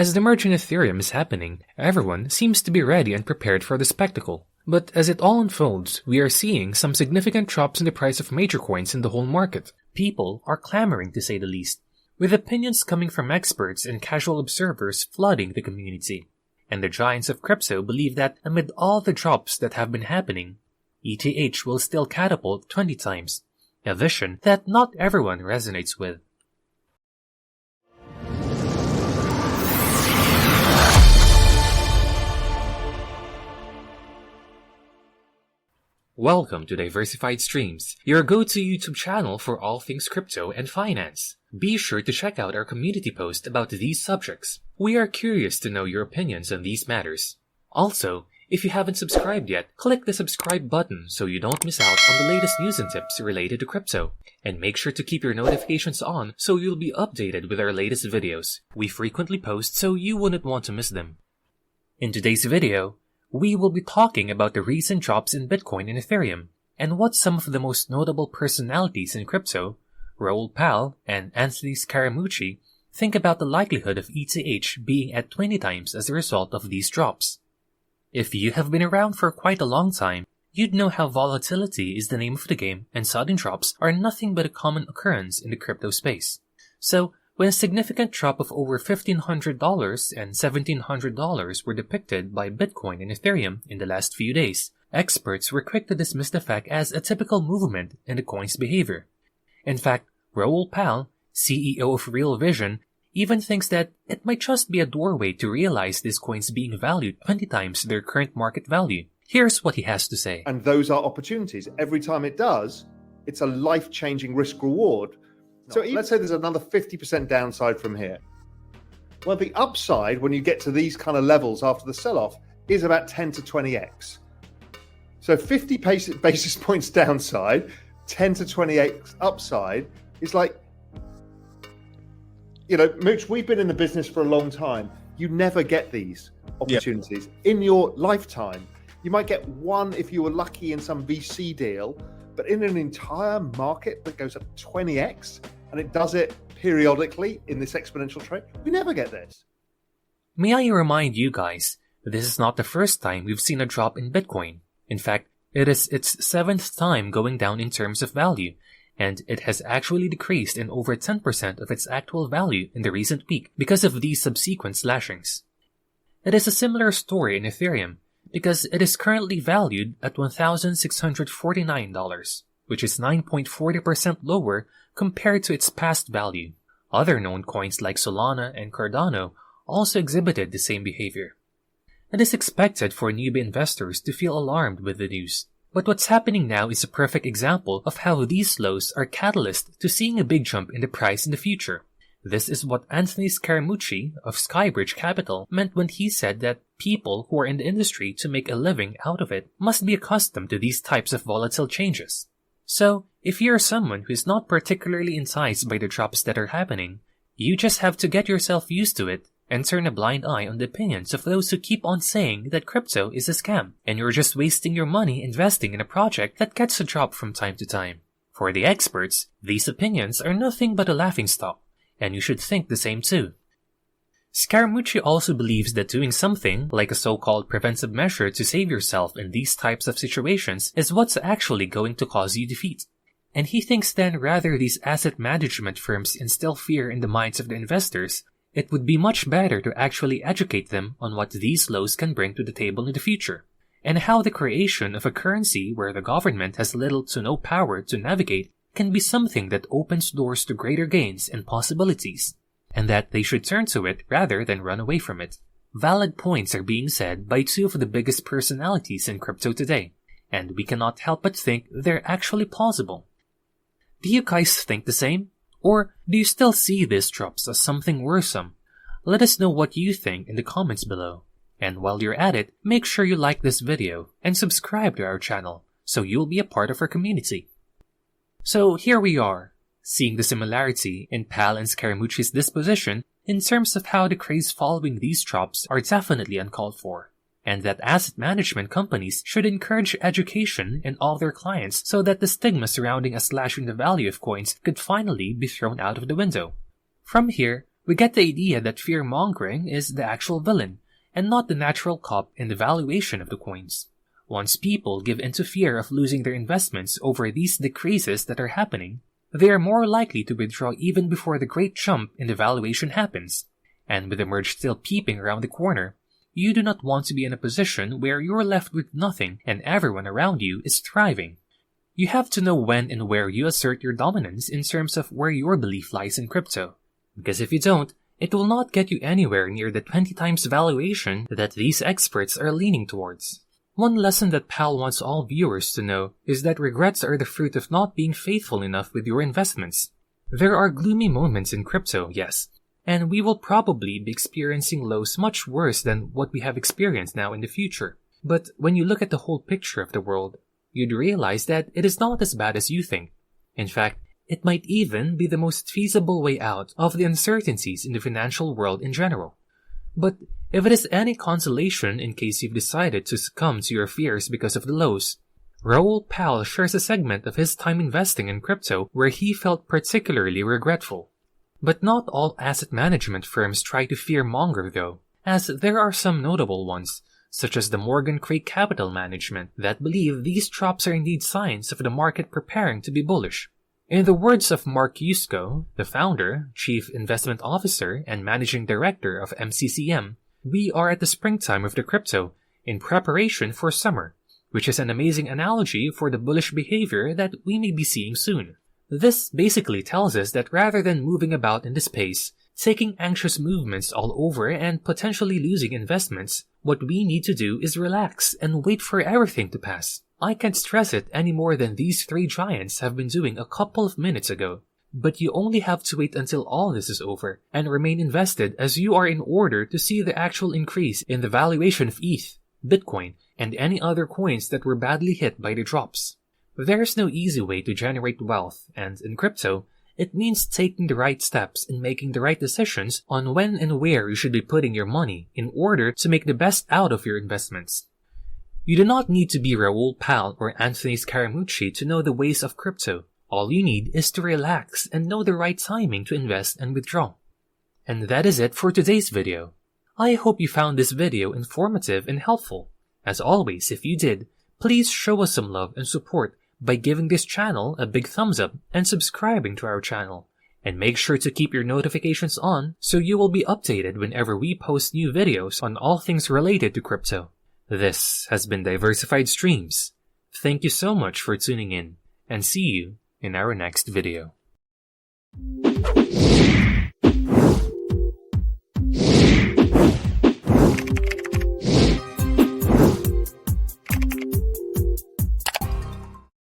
As the merge in Ethereum is happening, everyone seems to be ready and prepared for the spectacle. But as it all unfolds, we are seeing some significant drops in the price of major coins in the whole market. People are clamoring, to say the least, with opinions coming from experts and casual observers flooding the community. And the giants of crypto believe that amid all the drops that have been happening, ETH will still catapult 20 times, a vision that not everyone resonates with. Welcome to Diversified Streams, your go-to YouTube channel for all things crypto and finance. Be sure to check out our community post about these subjects. We are curious to know your opinions on these matters. Also, if you haven't subscribed yet, click the subscribe button so you don't miss out on the latest news and tips related to crypto. And make sure to keep your notifications on so you'll be updated with our latest videos. We frequently post so you wouldn't want to miss them. In today's video, we will be talking about the recent drops in Bitcoin and Ethereum, and what some of the most notable personalities in crypto, Raoul Pal and Anthony Scaramucci, think about the likelihood of ETH being at 20 times as a result of these drops. If you have been around for quite a long time, you'd know how volatility is the name of the game and sudden drops are nothing but a common occurrence in the crypto space. So, when a significant drop of over $1,500 and $1,700 were depicted by Bitcoin and Ethereum in the last few days, experts were quick to dismiss the fact as a typical movement in the coin's behavior. In fact, Raoul Pal, CEO of Real Vision, even thinks that it might just be a doorway to realize these coins being valued 20 times their current market value. Here's what he has to say. And those are opportunities. Every time it does, it's a life-changing risk-reward. So let's say there's another 50% downside from here. Well, the upside, when you get to these kind of levels after the sell-off, is about 10 to 20x. So 50 basis points downside, 10 to 20x upside is like, you know, Mooch, we've been in the business for a long time. You never get these opportunities in your lifetime. You might get one if you were lucky in some VC deal, but in an entire market that goes up 20x, and it does it periodically in this exponential trade, we never get this. May I remind you guys, this is not the first time we've seen a drop in Bitcoin. In fact, it is its 7th time going down in terms of value, and it has actually decreased in over 10% of its actual value in the recent week because of these subsequent slashings. It is a similar story in Ethereum, because it is currently valued at $1,649, which is 9.40% lower compared to its past value. Other known coins like Solana and Cardano also exhibited the same behavior. It is expected for newbie investors to feel alarmed with the news, but what's happening now is a perfect example of how these lows are catalyst to seeing a big jump in the price in the future. This is what Anthony Scaramucci of Skybridge Capital meant when he said that people who are in the industry to make a living out of it must be accustomed to these types of volatile changes. So, if you're someone who is not particularly enticed by the drops that are happening, you just have to get yourself used to it and turn a blind eye on the opinions of those who keep on saying that crypto is a scam and you're just wasting your money investing in a project that gets a drop from time to time. For the experts, these opinions are nothing but a laughingstock, and you should think the same too. Scaramucci also believes that doing something, like a so-called preventive measure to save yourself in these types of situations, is what's actually going to cause you defeat. And he thinks then rather these asset management firms instill fear in the minds of the investors, it would be much better to actually educate them on what these lows can bring to the table in the future, and how the creation of a currency where the government has little to no power to navigate can be something that opens doors to greater gains and possibilities, and that they should turn to it rather than run away from it. Valid points are being said by two of the biggest personalities in crypto today, and we cannot help but think they're actually plausible. Do you guys think the same? Or do you still see these drops as something worrisome? Let us know what you think in the comments below. And while you're at it, make sure you like this video and subscribe to our channel so you'll be a part of our community. So here we are, seeing the similarity in Pal and Scaramucci's disposition in terms of how the craze following these drops are definitely uncalled for, and that asset management companies should encourage education in all their clients so that the stigma surrounding a slash in the value of coins could finally be thrown out of the window. From here, We get the idea that fear-mongering is the actual villain, and not the natural cop in the valuation of the coins. Once people give into fear of losing their investments over these decreases that are happening, they are more likely to withdraw even before the great jump in the valuation happens. And with the merge still peeping around the corner, you do not want to be in a position where you're left with nothing and everyone around you is thriving. You have to know when and where you assert your dominance in terms of where your belief lies in crypto. Because if you don't, it will not get you anywhere near the 20 times valuation that these experts are leaning towards. One lesson that Pal wants all viewers to know is that regrets are the fruit of not being faithful enough with your investments. There are gloomy moments in crypto, yes, and we will probably be experiencing lows much worse than what we have experienced now in the future. But when you look at the whole picture of the world, you'd realize that it is not as bad as you think. In fact, it might even be the most feasible way out of the uncertainties in the financial world in general. But if it is any consolation in case you've decided to succumb to your fears because of the lows, Raoul Pal shares a segment of his time investing in crypto where he felt particularly regretful. But not all asset management firms try to fear-monger though, as there are some notable ones, such as the Morgan Craig Capital Management, that believe these drops are indeed signs of the market preparing to be bullish. In the words of Mark Yusko, the founder, chief investment officer, and managing director of MCCM, we are at the springtime of the crypto, in preparation for summer, which is an amazing analogy for the bullish behavior that we may be seeing soon. This basically tells us that rather than moving about in the space, taking anxious movements all over and potentially losing investments, what we need to do is relax and wait for everything to pass. I can't stress it any more than these three giants have been doing a couple of minutes ago. But you only have to wait until all this is over and remain invested as you are in order to see the actual increase in the valuation of ETH, Bitcoin, and any other coins that were badly hit by the drops. There's no easy way to generate wealth, and in crypto, it means taking the right steps and making the right decisions on when and where you should be putting your money in order to make the best out of your investments. You do not need to be Raoul Pal or Anthony Scaramucci to know the ways of crypto. All you need is to relax and know the right timing to invest and withdraw. And that is it for today's video. I hope you found this video informative and helpful. As always, if you did, please show us some love and support by giving this channel a big thumbs up and subscribing to our channel. And make sure to keep your notifications on so you will be updated whenever we post new videos on all things related to crypto. This has been Diversified Streams. Thank you so much for tuning in, and see you in our next video.